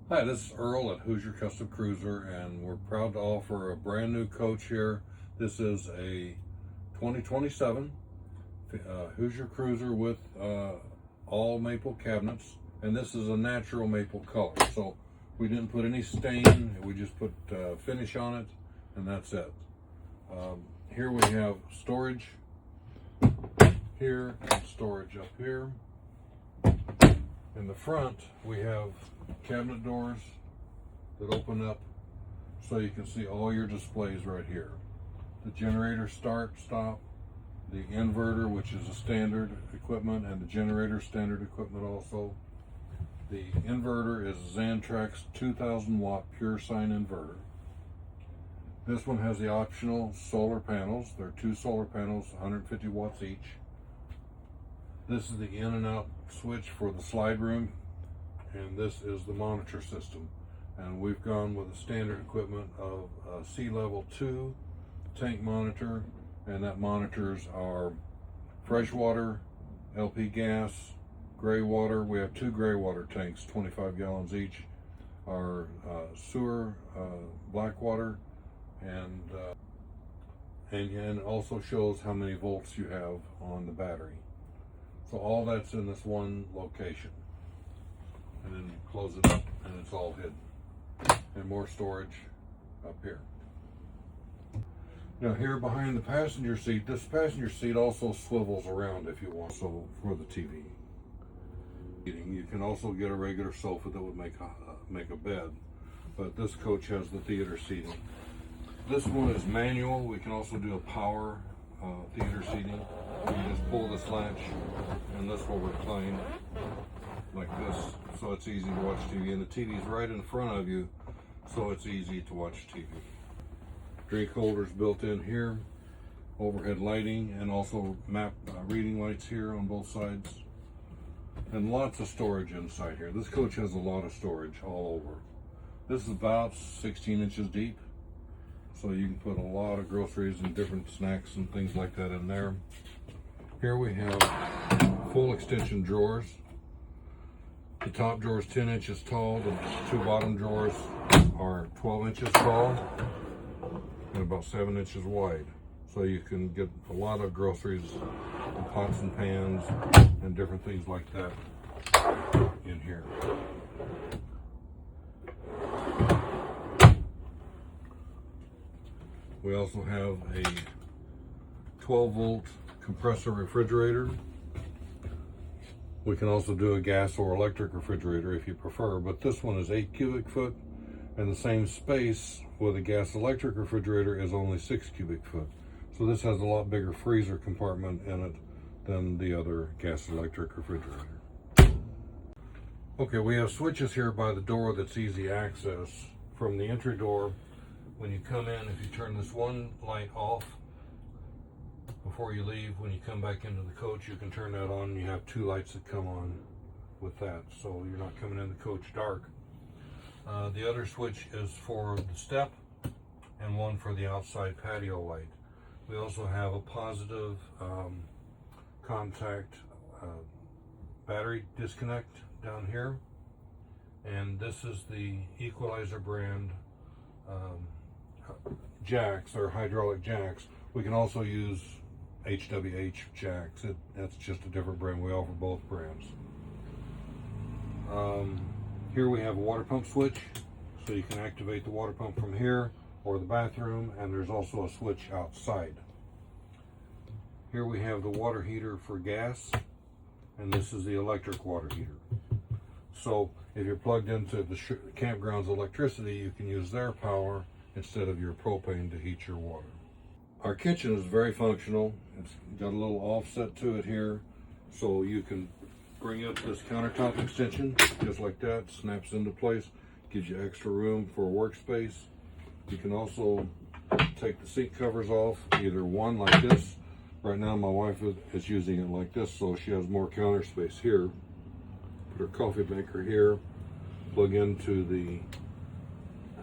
Hi, this is Earl at Hoosier Custom Cruiser, and we're proud to offer a brand new coach here. This is a 2027 Hoosier Cruiser with all maple cabinets, and this is a natural maple color. So we didn't put any stain, we just put finish on it, and that's it. Here we have storage here and storage up here. In the front, we have cabinet doors that open up so you can see all your displays right here. The generator start, stop, the inverter, which is a standard equipment, and the generator standard equipment also. The inverter is Xantrex 2000 watt pure sine inverter. This one has the optional solar panels. There are 2 solar panels, 150 watts each. This is the in and out switch for the slide room, and this is the monitor system. And we've gone with the standard equipment of a sea level 2 tank monitor, and that monitors our freshwater, LP gas, gray water. We have 2 gray water tanks, 25 gallons each. Our sewer, black water, and also shows how many volts you have on the battery. So all that's in this one location. And then you close it up and it's all hidden. And more storage up here. Now here behind the passenger seat, this passenger seat also swivels around if you want, so for the TV. You can also get a regular sofa that would make a bed, but this coach has the theater seating. This one is manual. We can also do a power theater seating. You just pull this latch and this will recline like this, so it's easy to watch TV, and the TV's right in front of you, so it's easy to watch TV. Drink holders built in here, overhead lighting, and also map reading lights here on both sides, and lots of storage inside here. This coach has a lot of storage all over. This is about 16 inches deep, so you can put a lot of groceries and different snacks and things like that in there. Here we have full extension drawers. The top drawer is 10 inches tall. The 2 bottom drawers are 12 inches tall and about 7 inches wide. So you can get a lot of groceries and pots and pans and different things like that in here. We also have a 12-volt compressor refrigerator. We can also do a gas or electric refrigerator if you prefer, but this one is 8 cubic foot, and the same space with a gas electric refrigerator is only 6 cubic foot. So this has a lot bigger freezer compartment in it than the other gas electric refrigerator. Okay, we have switches here by the door that's easy access. From the entry door, when you come in, if you turn this one light off before you leave, when you come back into the coach, you can turn that on, and you have 2 lights that come on with that, so you're not coming in the coach dark. The other switch is for the step and one for the outside patio light. We also have a positive contact battery disconnect down here, and this is the Equalizer brand jacks, or hydraulic jacks. We can also use HWH jacks. That's just a different brand. We offer both brands. Here we have a water pump switch, so you can activate the water pump from here or the bathroom, and there's also a switch outside. Here we have the water heater for gas, and this is the electric water heater. So if you're plugged into the campground's electricity, you can use their power instead of your propane to heat your water. Our kitchen is very functional. It's got a little offset to it here, so you can bring up this countertop extension just like that, snaps into place, gives you extra room for workspace. You can also take the sink covers off, either one like this. Right now my wife is using it like this, so she has more counter space here. Put her coffee maker here, plug into the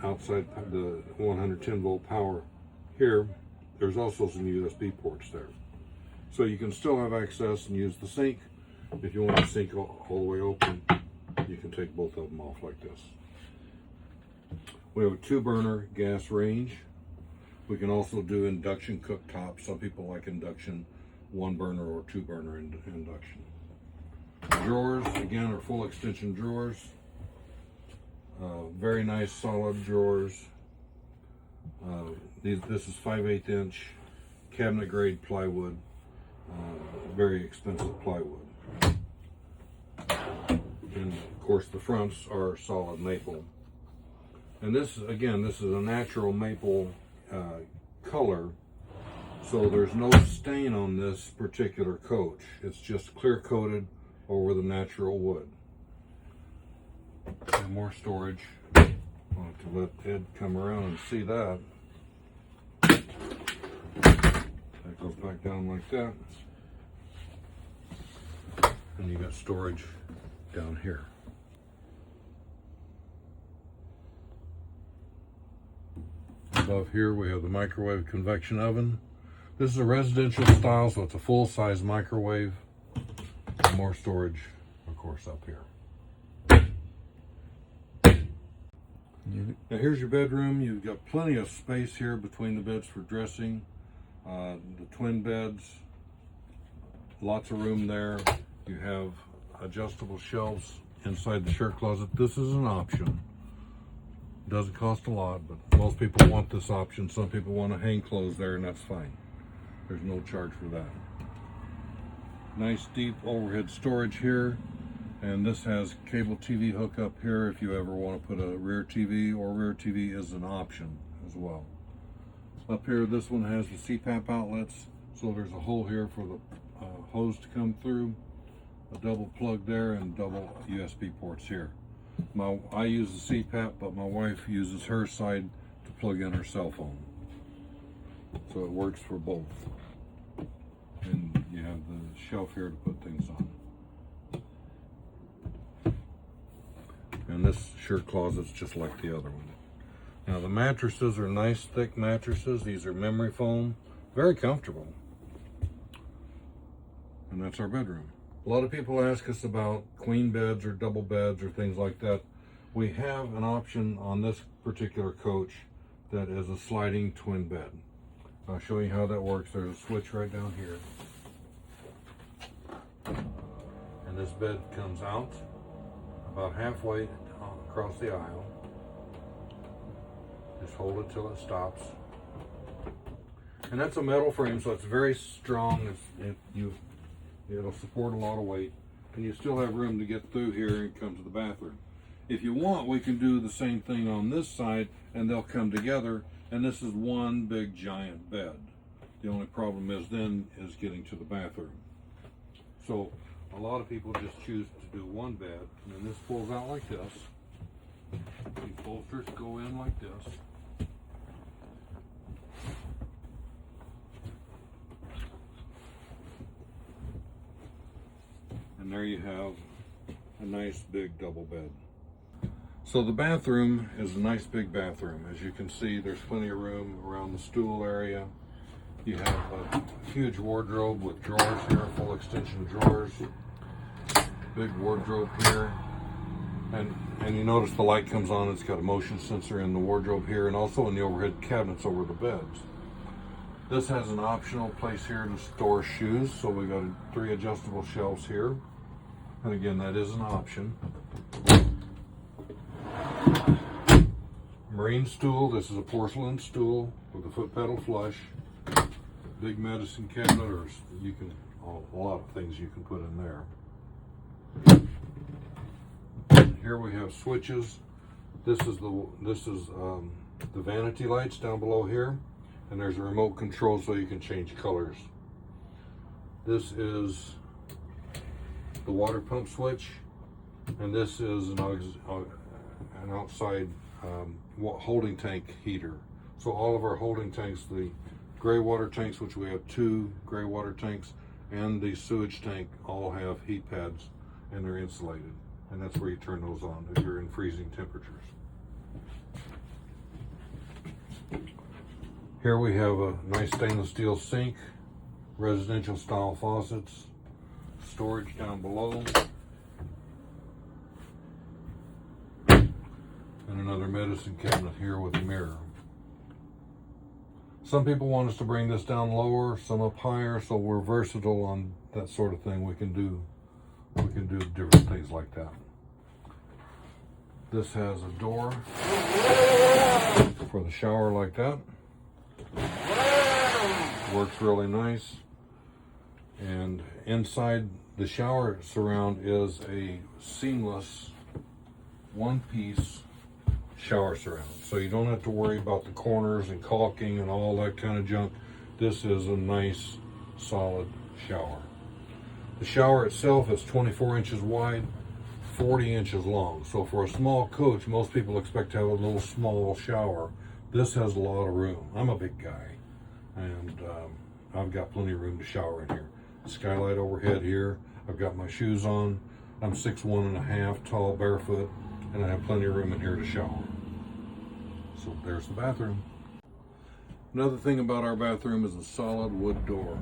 outside, the 110 volt power here. There's also some USB ports there. So you can still have access and use the sink. If you want the sink all the way open, you can take both of them off like this. We have a 2-burner gas range. We can also do induction cooktop. Some people like induction 1-burner or 2-burner induction. Drawers, again, are full extension drawers. Very nice solid drawers. This is 5/8 inch cabinet grade plywood. Very expensive plywood. And of course the fronts are solid maple. And this, again, this is a natural maple color, so there's no stain on this particular coach. It's just clear coated over the natural wood. And more storage. I want to let Ed come around and see that. That goes back down like that. And you got storage down here. Above here we have the microwave convection oven. This is a residential style, so it's a full-size microwave. More storage, of course, up here. Now here's your bedroom. You've got plenty of space here between the beds for dressing. The twin beds, lots of room there. You have adjustable shelves inside the shirt closet. This is an option. Doesn't cost a lot, but most people want this option. Some people want to hang clothes there, and that's fine. There's no charge for that. Nice deep overhead storage here. And this has cable TV hookup here if you ever want to put a rear TV, or rear TV is an option as well. Up here, this one has the CPAP outlets, so there's a hole here for the hose to come through, a double plug there, and double USB ports here. I use the CPAP, but my wife uses her side to plug in her cell phone, so it works for both. And you have the shelf here to put things on. And this shirt closet's just like the other one. Now the mattresses are nice thick mattresses. These are memory foam, very comfortable. And that's our bedroom. A lot of people ask us about queen beds or double beds or things like that. We have an option on this particular coach that is a sliding twin bed. I'll show you how that works. There's a switch right down here. And this bed comes out about halfway across the aisle. Just hold it till it stops. And that's a metal frame, so it's very strong. It'll support a lot of weight. And you still have room to get through here and come to the bathroom. If you want, we can do the same thing on this side, and they'll come together, and this is one big giant bed. The only problem is getting to the bathroom. So a lot of people just choose to do one bed, and then this pulls out like this. These bolsters go in like this. And there you have a nice big double bed. So the bathroom is a nice big bathroom. As you can see, there's plenty of room around the stool area. You have a huge wardrobe with drawers here, full extension drawers. Big wardrobe here. And you notice the light comes on, it's got a motion sensor in the wardrobe here, and also in the overhead cabinets over the beds. This has an optional place here to store shoes, so we've got 3 adjustable shelves here. And again, that is an option. Marine stool, this is a porcelain stool with a foot pedal flush. Big medicine cabinet, or you can, a lot of things you can put in there. Here we have switches. This is the vanity lights down below here, and there's a remote control so you can change colors. This is the water pump switch, and this is an outside holding tank heater. So all of our holding tanks, the gray water tanks, which we have 2 gray water tanks, and the sewage tank all have heat pads, and they're insulated. And that's where you turn those on if you're in freezing temperatures. Here we have a nice stainless steel sink, residential style faucets, storage down below, and another medicine cabinet here with a mirror. Some people want us to bring this down lower, some up higher, so we're versatile on that sort of thing. We can do different things like that. This has a door for the shower like that. Works really nice. And inside the shower surround is a seamless one-piece shower surround. So you don't have to worry about the corners and caulking and all that kind of junk. This is a nice, solid shower. The shower itself is 24 inches wide, 40 inches long. So for a small coach, most people expect to have a little small shower. This has a lot of room. I'm a big guy, and I've got plenty of room to shower in here. Skylight overhead here. I've got my shoes on. I'm 6'1.5" tall, barefoot, and I have plenty of room in here to shower. So there's the bathroom. Another thing about our bathroom is a solid wood door.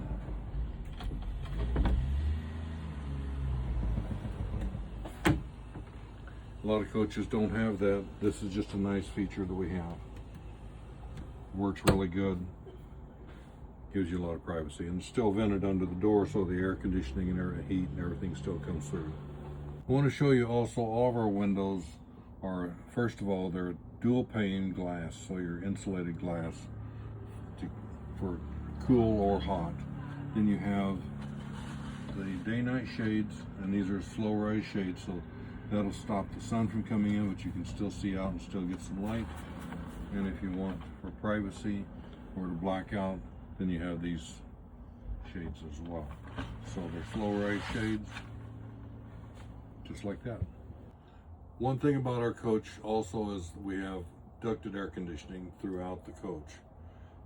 A lot of coaches don't have that. This is just a nice feature that we have. Works really good. Gives you a lot of privacy, and it's still vented under the door, so the air conditioning and air heat and everything still comes through. I want to show you also all of our windows are, first of all, they're dual pane glass, so you're insulated glass for cool or hot. Then you have the day-night shades, and these are slow rise shades, so that'll stop the sun from coming in, but you can still see out and still get some light. And if you want for privacy or to black out, then you have these shades as well. So they're slow rise shades, just like that. One thing about our coach also is we have ducted air conditioning throughout the coach.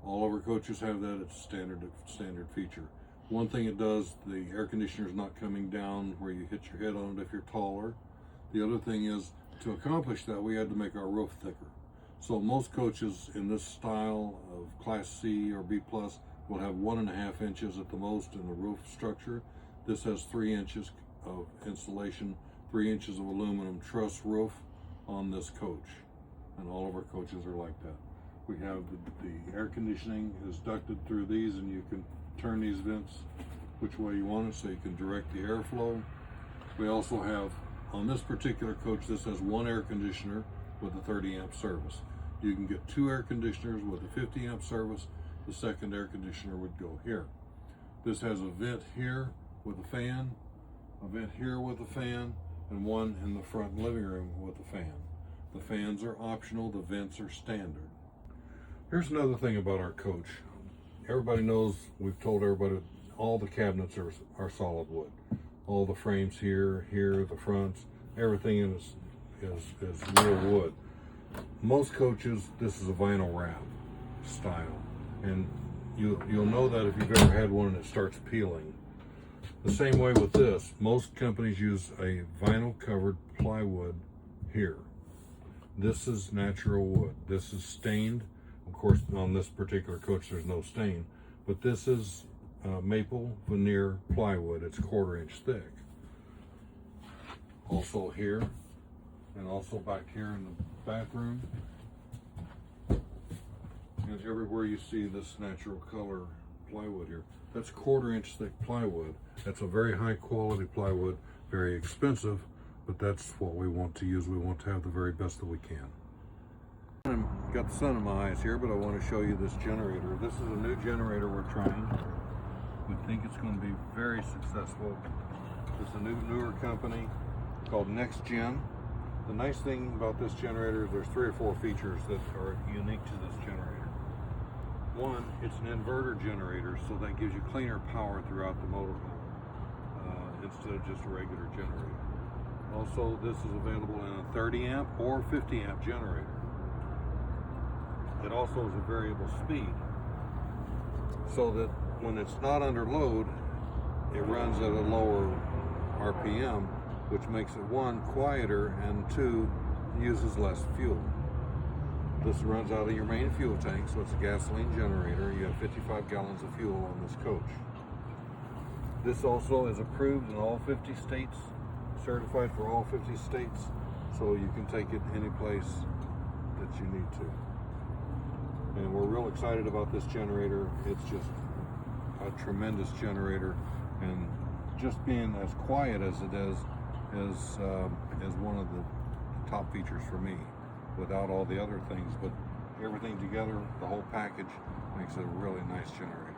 All of our coaches have that. It's a standard feature. One thing it does, the air conditioner is not coming down where you hit your head on it if you're taller. The other thing is, to accomplish that, we had to make our roof thicker. So most coaches in this style of Class C or B+ will have 1.5 inches at the most in the roof structure. This has 3 inches of insulation, 3 inches of aluminum truss roof on this coach. And all of our coaches are like that. We have the air conditioning is ducted through these, and you can turn these vents which way you want it, so you can direct the airflow. We also have, on this particular coach, this has one air conditioner with a 30 amp service. You can get 2 air conditioners with a 50 amp service. The second air conditioner would go here. This has a vent here with a fan, a vent here with a fan, and one in the front living room with a fan. The fans are optional, the vents are standard. Here's another thing about our coach. Everybody knows, we've told everybody, all the cabinets are solid wood. All the frames here, the fronts, everything is real wood. Most coaches, this is a vinyl wrap style, and you'll know that if you've ever had one and it starts peeling. The same way with this, most companies use a vinyl covered plywood here. This is natural wood. This is stained. Of course, on this particular coach, there's no stain, but this is maple veneer plywood. It's 1/4 inch thick. Also here, and also back here in the bathroom. And everywhere you see this natural color plywood here, that's 1/4 inch thick plywood. That's a very high quality plywood, very expensive, but that's what we want to use. We want to have the very best that we can. I've got the sun in my eyes here, but I want to show you this generator. This is a new generator we're trying. We think it's going to be very successful. It's a newer company called Next Gen. The nice thing about this generator is there's 3 or 4 features that are unique to this generator. One, it's an inverter generator, so that gives you cleaner power throughout the motorhome instead of just a regular generator. Also, this is available in a 30 amp or 50 amp generator. It also is a variable speed, so that when it's not under load, it runs at a lower RPM, which makes it 1, quieter, and 2, uses less fuel. This runs out of your main fuel tank, so it's a gasoline generator. You have 55 gallons of fuel on this coach. This also is approved in all 50 states, certified for all 50 states, so you can take it any place that you need to. And we're real excited about this generator. It's just a tremendous generator, and just being as quiet as it is one of the top features for me, without all the other things. But everything together, the whole package, makes it a really nice generator.